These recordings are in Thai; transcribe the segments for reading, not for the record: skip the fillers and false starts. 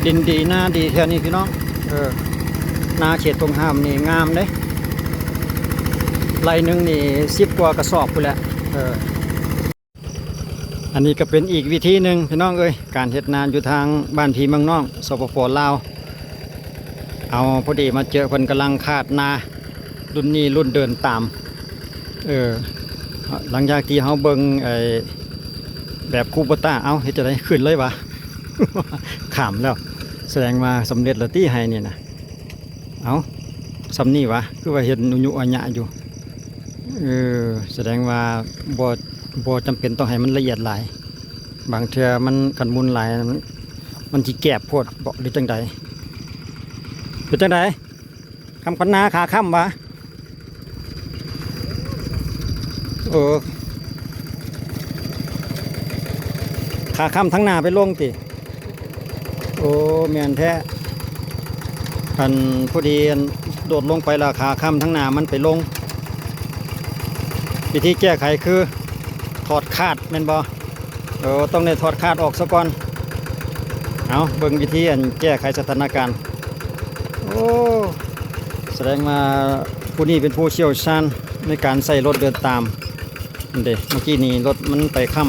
ดินดีหน้าดีแค่นี้พี่น้องนาเขตตรงห้ามนี่งามเลยไรหนึ่งนี่10 กว่ากระสอบไปแหละอันนี้ก็เป็นอีกวิธีหนึ่งพี่น้องการเฮ็ดนาอยู่ทางบ้านพีเมืองน้องสปป.ลาวเอาพอดีมาเจอคนกำลังคาดนารุ่นนี้รุ่นเดินตามหลังจากที่เขาเบิ่งแบบคูปต้าเอาเฮ็ดจะได้ขึ้นเลยวะ ขามแล้วแสดงมาสำเร็จแล้วที่ให้เนี่ยนะเอาสำนี่วะคือว่าเห็นอุอัญญะอยู่แสดงว่าบ่จำเป็นต้องให้มันละเอียดหลายบางเทื่อมันกันมุนหลายมันสิแกบโพดบอกหรือจังใดเป็นจังใดคำพันนาขาค่ำวะขาค่ำทั้งหน้าไปลงติโอ้แม่นแท้อันพอดีโดดลงไปแล้วขาค่ำทั้งหน้ามันไปลงวิธีแก้ไขคือถอดคาดแม่นบ่ต้องได้ถอดคาดออกซะก่อนเอาเบิ่งวิธีแก้ไขสถานการณ์โอ้แสดงมาผู้นี้เป็นผู้เชี่ยวชาญในการใส่รถเดินตามเมื่อกี้นี้รถมันไปค่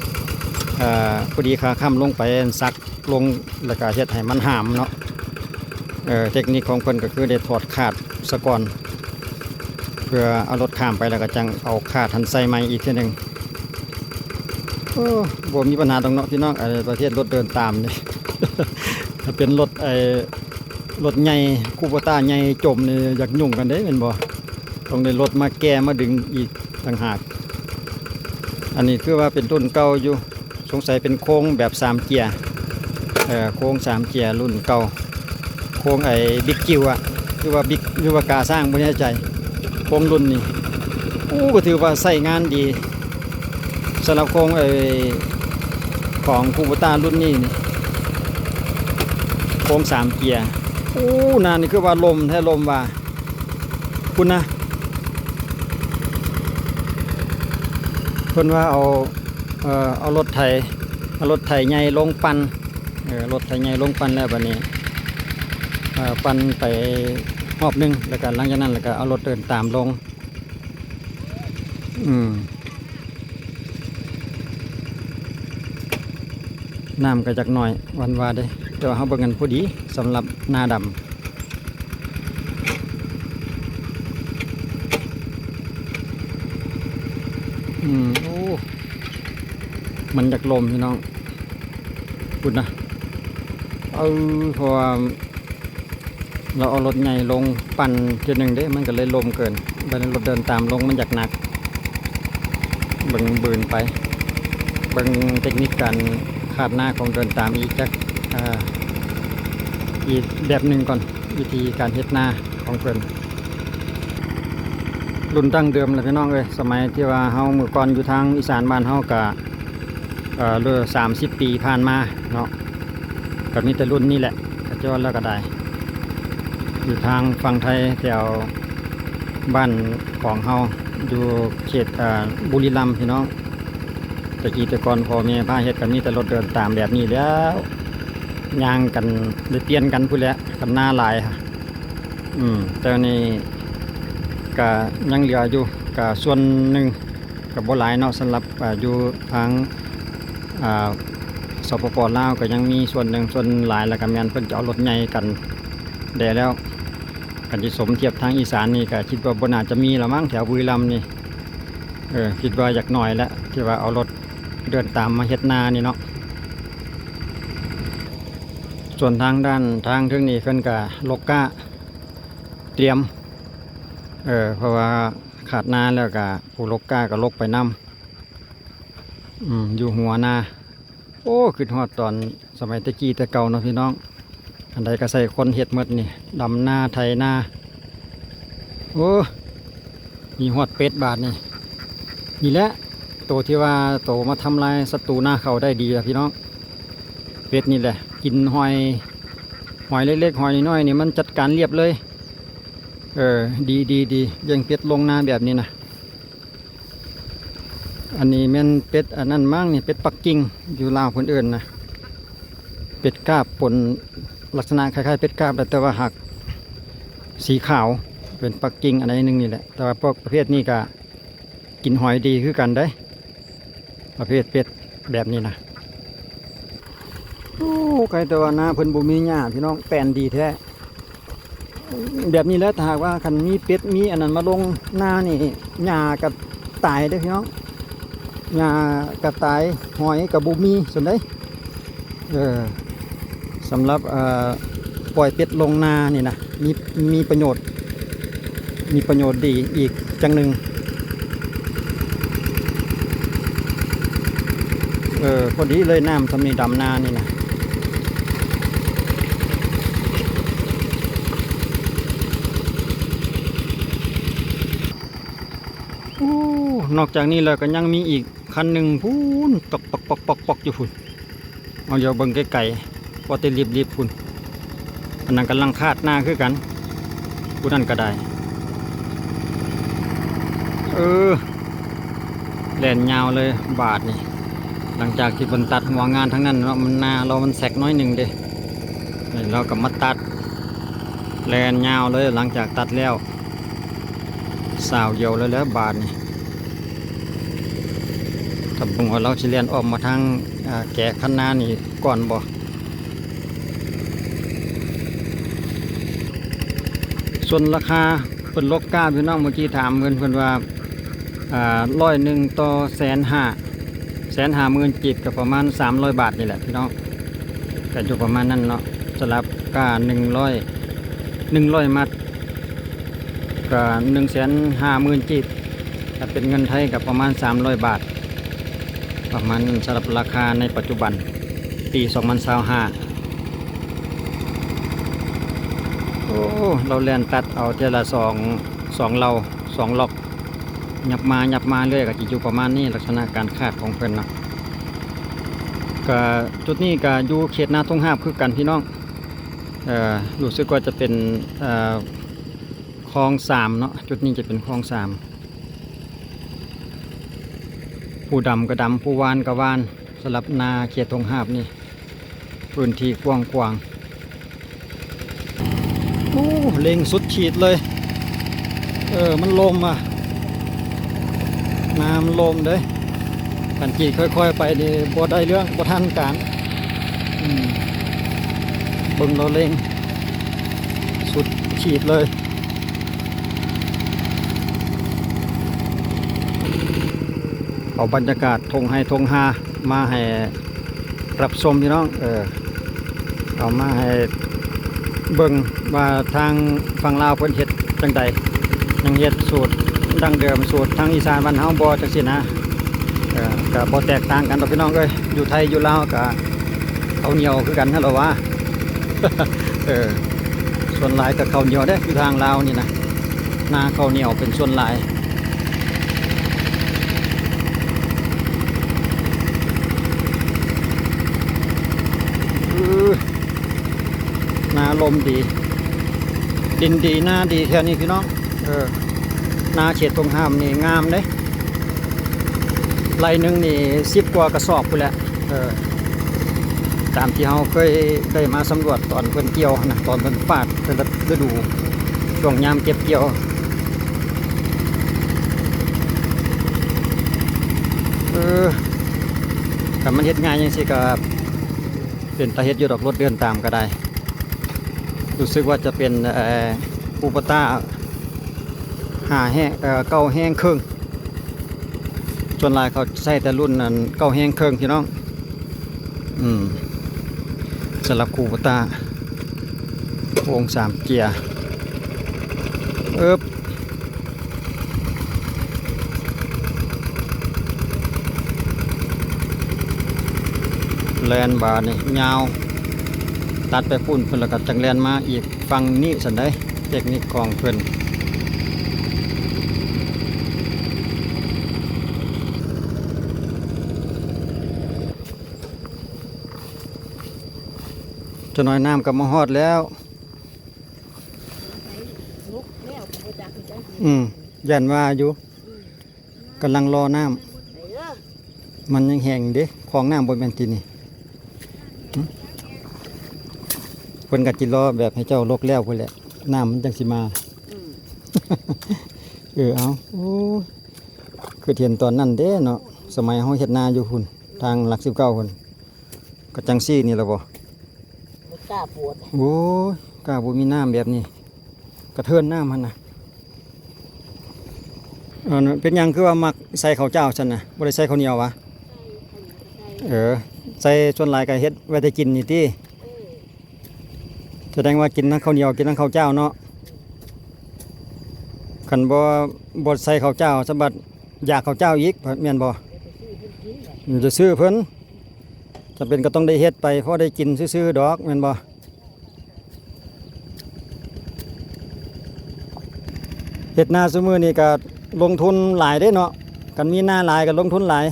ำพอดีขาค่ำลงไปซักลงแล้วก็เฮ็ดให้มันหามเนาะเทคนิคของเพิ่นก็คือได้ถอดคาดซะก่อนเพื่อเอารถข้ามไปแล้วก็จังเอาคาดทันใส่ใหม่อีกทีหนึ่งบ่มีปัญหาตรงเนาะพี่น้องประเทศรถเดินตามนี่ ถ้าเป็นรถรถใหญ่คูปต้าใหญ่จมนี่อยากยุ่งกันเด้เป็นบ่ต้องได้รถมาแก้มาดึงอีกต่างหากอันนี้คือว่าเป็นรุ่นเก่าอยู่สงสัยเป็นโค้งแบบ3 เกียร์โค้ง3 เกียร์รุ่นเก่าโค้งบิ๊กจิวคือว่าบิ๊กหรือว่ากาสร้างไม่แน่ใจโค้งรุ่นนี้ก็ถือว่าใส่งานดีสำหรับโค้งของคูปต้ารุ่นนี้นี่โค้ง3 เกียร์นานนี่คือว่าลมแท้ลมว่าคุณนะคนว่าเอารถไถใหญ่ลงปั่นรถไถใหญ่ลงปั่นแล้วบัดนี้ปั่นไปรอบนึงแล้วก็หลังจากนั้นแล้วก็เอารถเดินตามลงน้ำก็จักหน่อยวันวาได้แต่ว่าเขาเบิ่งกันพอดีสำหรับนาดำมันจากลมพี่น้องพูดนะเพราะว่าเราเอารถใหญ่ลงปั่นทีหนึ่งได้มันก็เลยลมเกินบัดนี้รถเดินตามลงมันอยากหนักเบิ่งบืนไปเบิ่งเทคนิคการคาดหน้าของเดินตามอีกแบบหนึ่งก่อนวิธีการเฮ็ดหน้าของเพิ่นรุ่นตั้งเดิมเลยพี่น้องสมัยที่ว่าเฮาเมื่อก่อนอยู่ทางอีสานบ้านเฮากะเรื่อ30 ปีผ่านมาเนาะก็มีแต่รุ่นนี้แหละกระจรแล้วก็ได้อยู่ทางฝั่งไทยแถวบ้านของเฮาอยู่เขตบุรีรัมย์พี่น้องตะกี้แต่ก่อนพ่อแม่พาเฮ็ดกันมีแต่รถเดินตามแบบนี้แล้วย่างกันได้เปลี่ยนกันพูดแล้วกันหน้าหลายค่ะแต่นี่ก็ยังเหลืออยู่ก็ส่วนหนึ่งกับบ่หลายเนาะสำหรับอยู่ทางสปป.ลาวก็ยังมีส่วนหนึ่งส่วนหลายแล้วก็แม่นเพิ่นจะเอารถใหญ่กันได้แล้วกันที่สมเทียบทางอีสานนี่ก็คิดว่าบ่น่าจะมีละมั้งแถวบุรีรัมย์นี่คิดว่าอยากหน่อยแล้วที่ว่าเอารถเดินตามมาเฮ็ดนานี่เนาะส่วนทางด้านทางทึ่งนี้เพิ่นก็ลกก้าเตรียมเพราะว่าขาดนาแล้วก็ผู้ลกก้าก็ลกไปนำอยู่หัวนาคือฮอดตอนสมัยตะกี้แต่เก่าเนาะพี่น้องอันใดก็ใส่คนเฮ็ดหมดนี่ดำนาไถนามีฮอดเป็ดบาทนี่แหละตัวที่ว่าโตมาทำลายศัตรูหน้าเขาได้ดีอะพี่น้องเป็ดนี่แหละกินหอยเล็กๆหอยน้อยนี่มันจัดการเรียบเลยดียังเป็ดลงนาแบบนี้นะอันนี้แม่นเป็ดอันนั้นมั่งนี่เป็ดปักกิ่งอยู่ลาวคนอื่นนะ เป็ดกาบปนลักษณะคล้ายๆเป็ดกาบแต่ว่าหักสีขาวเป็นปักกิ่งอะไรนึงนี่แหละแต่ว่าพวกประเภทนี้ก็กินหอยดีคือกันได้ประเภทเป็ดแบบนี้นะโอ้ไก่แต่ว่านาเพิ่นบ่มีหญ้าพี่น้องแปลนดีแท้แบบนี้แล้วถ้าหากว่าคันมีเป็ดมีอันนั้นมาลงหน้านี่หญ้ากับตายเด้อพี่น้องหญ้ากับตายหอยกับบ่มีส่วนใดสำหรับปล่อยเป็ดลงนานี่นะมีประโยชน์ดีอีกจังหนึ่งพอดีเลยน้ำทำในดำนานี่นะนอกจากนี้แล้วก็ยังมีอีกคันหนึ่งพูนตกปอกอยู่พุ่นเอาเดี๋ยวเบิ่งไกลๆพอเตรีบพุ่นอันนั้นกำลังคาดหน้าคือกันผู้นั้นก็ได้แล่นยาวเลยบาทนี่หลังจากที่บนตัดหัวงานทั้งนั้นเนาะมันนาเรามันแสกน้อยหนึ่งเด้เราก็มาตัดแล่นยาวเลยหลังจากตัดแล้วสาวเดียวเลยแล้วบาทนี่ถ้าบุงว่าเราสิเลียนออกมาทางแก่คันนานี่ก่อนบ่ส่วนราคาเป็นลกก้าพี่น้องเมื่อกี้ถามเพิ่นว่า100ต่อ150,000จีบกับประมาณ300 บาทนี่แหละพี่น้องก็อยู่ประมาณนั้นเนาะสลับก้า100มัดก็150,000จีบถ้าเป็นเงินไทยกับประมาณ300 บาทประมาณสำหรับราคาในปัจจุบันปี2025เราเล่นตัดเอาเทละ2ล็อกหยับมาเรื่อยก็จะอยู่ประมาณนี้ลักษณะการคาดของเพิ่นนะก็จุดนี้ก็อยู่เขตนาทงหาบคือกันพี่น้องรู้สึกว่าจะเป็นคลอง3เนาะจุดนี้จะเป็นคลอง3ผู้ดำก็ดำผู้วานก็วานสลับนาเขตทงหาบนี่พื้นที่กว้างเล็งสุดขีดเลยมันลมอ่ะน้ำลมเด้กันจีค่อยๆไปดิบ่ได้เรื่องบ่ทันการเบิ่งเราเล็งสุดขีดเลยเอาบรรยากาศทงให้ทงฮามาให้รับชมพี่น้องเอามาให้เบิ่งว่าทางฝั่งลาวเพิ่นเฮ็ดจังใดยังเฮ็ดสูตรดั้งเดิมสูตรทางอีสานบ้านเฮาบ่จังซี่นะก็บ่แตกต่างกันดอกพี่น้องเอ้ยอยู่ไทยอยู่ลาวก็ข้าวเหนียวคือกันนั่นแหละวะ ส่วนหลายก็ข้าวเหนียวเด้อยู่ทางลาวนี่นะนาข้าวเหนียวเป็นส่วนหลายนาลมดีดินดีหน้าดีแค่นี้พี่น้องนาเขตตรงห้ามนี่งามเลยไรหนึ่งนี่10 กว่ากระสอบไปแหละตามที่เราเคยได้มาสำรวจตอนเพิ่นเกี่ยวนะตอนเพิ่นปาดเพิ่นฤดูช่วงยามเก็บเกี่ยวแต่มันเฮ็ดง่ายยังสิก็เป็นตาเฮ็ดอยู่ดอกรถเดินตามก็ได้รู้สึกว่าจะเป็นปูปต้า5 แห้ง9 แห้งครึ่งส่วนหลายเขาใช้แต่รุ่นนั้น9 แห้งครึ่งพี่น้องสำหรับปูปต้าวง3 เกียร์แลนบาร์นี่ยาวตัดไปพุ่นเพิ่นแล้วก็จังแลนมาอีกฝั่งนี้สันได้เทคนิคของเพิ่นจะน้อยน้ำกับมาฮอดแล้วยันว่าอยู่กำลังรอน้ำมันยังแห้งเด้ของน้ำบนแมนตีนี่ พิ่นก็จิรอแบบให้เจ้าลกแล้วพุ่นแหละน้ำมันจังสิมา อืม เอาโอ้ยคือเห็นตอนนั้นเด้เนาะสมัยเฮาเฮ็ดนาอยู่พุ่นทางหลัก19พุ่นก็จังซี่นี่ล่ะบ่ ไม่กล้าปวด โอ้ยกล้าบ่มีน้ำแบบนี้กระเทินน้ำหั่นน่ะน่ะเป็นหยังคือว่ามักใส่ข้าวเจ้าซั่นน่ะบ่ได้ใส่ข้าวเหนียววะ ใส่ ใส่ส่วนหลายก็เฮ็ดไว้แต่กินนี่ติ เออ แสดงว่ากินทั้งข้าวเหนียวกินทั้งข้าวเจ้าเนาะคันบ่ใส่ข้าวเจ้าสะบัดอยากข้าวเจ้าอีกแม่นบ่ เดี๋ยวไปซื้อเพิ่นกินน่ะ มันจะซื้อเพิ่นจะเป็นก็ต้องได้เฮ็ดไปเพราะได้กินซื่อๆดอกแม่นบ่เฮ็ดนาซุมื้อนี้ก็ลงทุนหลายเด้เนาะกันมีหน้าหลายก็ลงทุนหลาย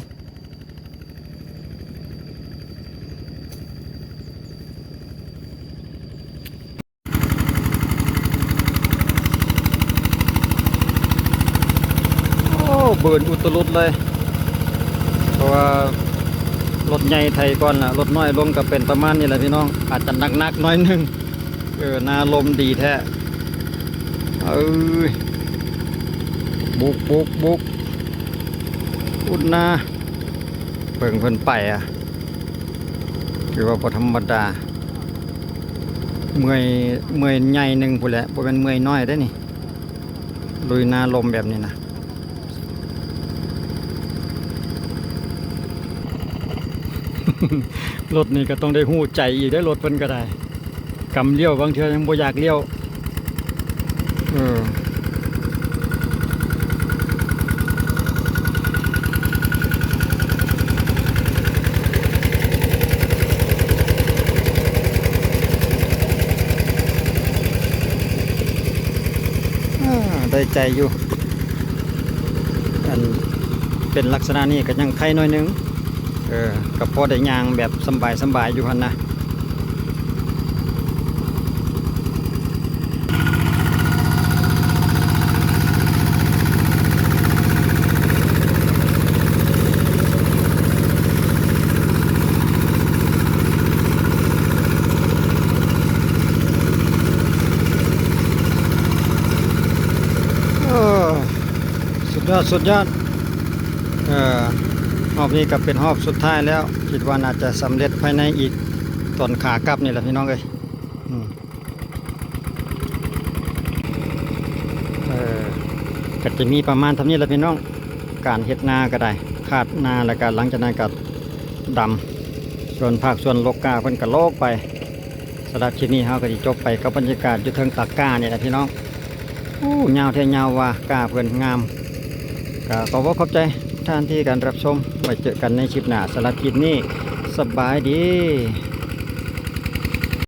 โอ้เบิ่นอุตลุดเลย เพราะว่ารถใหญ่ไทยก่อนล่ะรถน้อยลงก็เป็นประมาณนี้แหละพี่น้องอาจจะหนักๆหน้อยหนึงนาลมดีแท้เอ้ยบุกอุดนาเพิ่งเพิ่นไปอ่ะคือว่าบ่ธรรมดาเมื่อยใหญ่หนึงพุ่นแหละบ่แม่นเมื่อยน้อยเด้นี่ลุยนาลมแบบนี้นะ รถนี่ก็ต้องได้หู้ใจอีกได้รถเพิ่นก็ได้กำเลี้ยวบางเทื่อยังบ่อยากเลี้ยวได้ใจอยู่อันเป็นลักษณะนี้ก็ยังไข่น้อยหนึงก็พอได้ยางแบบสำบายอยู่หั่นนะสุดยอดรอบนี้ก็เป็นรอบสุดท้ายแล้วคิดว่าน่าจะสำเร็จภายในอีกตอนขากลับนี่แหละพี่น้องเอ้ยก็จะมีประมาณเท่านี้แหละพี่น้องการเฮ็ดนาก็ได้คาดนาแล้วก็หลังจากนั้นก็ดำส่วนภาคส่วนโลกกาเพิ่นก็โลกไปสำหรับคลิปนี้เฮาก็สิจบไปกับบรรยากาศอยู่เทิงตากกานี่แหละพี่น้องโอ้ยาวแท้ยาวว่ากาเพิ่นงามก็ขอบคุณขอบใจท่านที่การรับชมไว้เจอกันในคลิปหน้าสำหรับคลิปนี้สบายดี